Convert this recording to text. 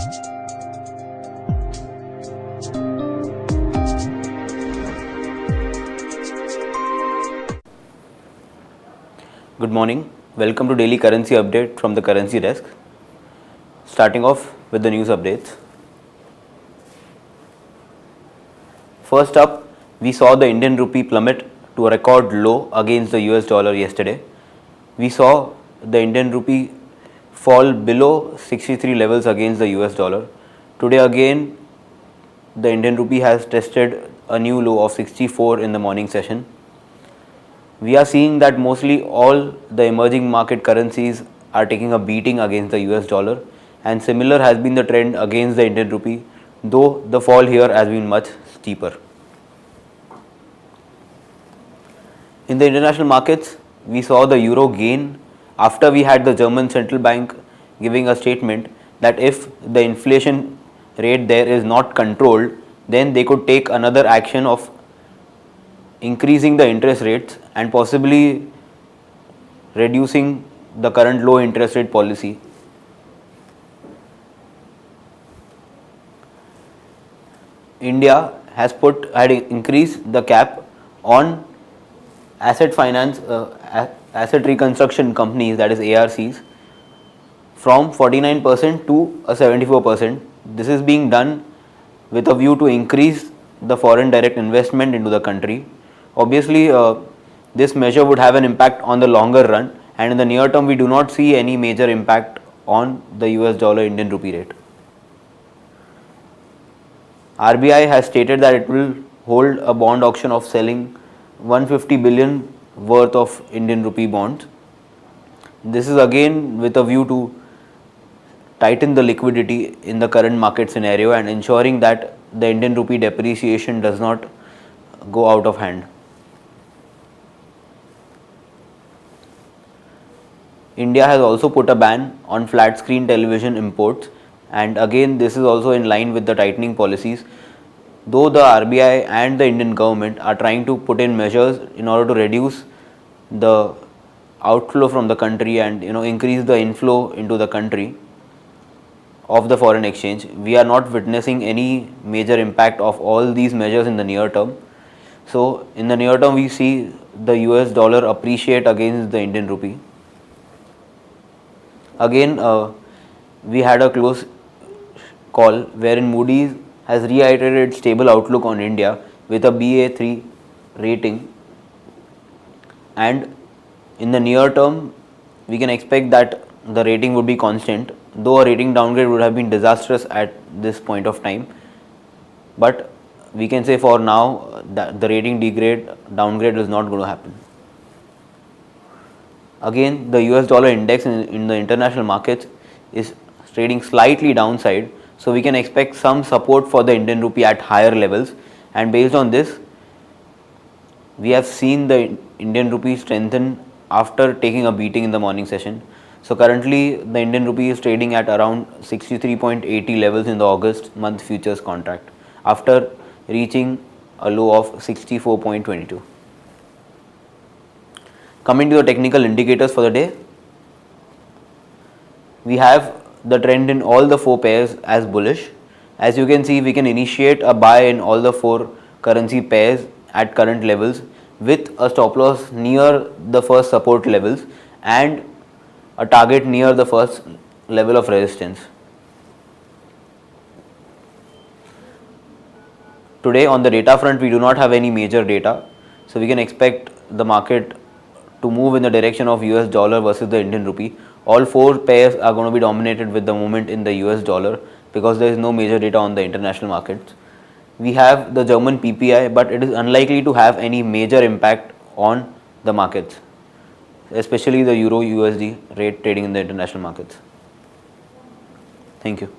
Good morning. Welcome to Daily Currency Update from the Currency Desk. Starting off with the news updates. First up, we saw the Indian rupee plummet to a record low against the US dollar yesterday. We saw the Indian rupee fall below 63 levels against the US dollar. Today again, the Indian rupee has tested a new low of 64 in the morning session. We are seeing that mostly all the emerging market currencies are taking a beating against the US dollar, and similar has been the trend against the Indian rupee, though the fall here has been much steeper. In the international markets, we saw the euro gain after we had the German central bank giving a statement that if the inflation rate there is not controlled, then they could take another action of increasing the interest rates and possibly reducing the current low interest rate policy. India had increased the cap on asset finance, asset reconstruction companies, that is ARCs, from 49% to a 74%. This is being done with a view to increase the foreign direct investment into the country. Obviously, this measure would have an impact on the longer run, and in the near term we do not see any major impact on the US dollar Indian rupee rate. RBI has stated that it will hold a bond auction of selling 150 billion worth of Indian rupee bonds. This is again with a view to tighten the liquidity in the current market scenario and ensuring that the Indian rupee depreciation does not go out of hand. India has also put a ban on flat screen television imports, and again this is also in line with the tightening policies, though the RBI and the Indian government are trying to put in measures in order to reduce the outflow from the country and increase the inflow into the country of the foreign exchange. We are not witnessing any major impact of all these measures in the near term. So in the near term we see the US dollar appreciate against the Indian rupee. Again, we had a close call wherein Moody's has reiterated stable outlook on India with a Ba3 rating, and in the near term we can expect that the rating would be constant, though a rating downgrade would have been disastrous at this point of time. But we can say for now that the rating downgrade is not going to happen. Again, the US dollar index in the international markets is trading slightly downside, so we can expect some support for the Indian rupee at higher levels, and based on this we have seen the Indian rupee strengthen after taking a beating in the morning session. So currently the Indian rupee is trading at around 63.80 levels in the August month futures contract after reaching a low of 64.22. Coming to the technical indicators for the day, we have the trend in all the four pairs as bullish. As you can see, we can initiate a buy in all the four currency pairs at current levels with a stop loss near the first support levels and a target near the first level of resistance. Today on the data front, we do not have any major data, so we can expect the market to move in the direction of US dollar versus the Indian rupee. All four pairs are going to be dominated with the movement in the US dollar because there is no major data on the international markets. We have the German PPI, but it is unlikely to have any major impact on the markets, especially the Euro USD rate trading in the international markets. Thank you.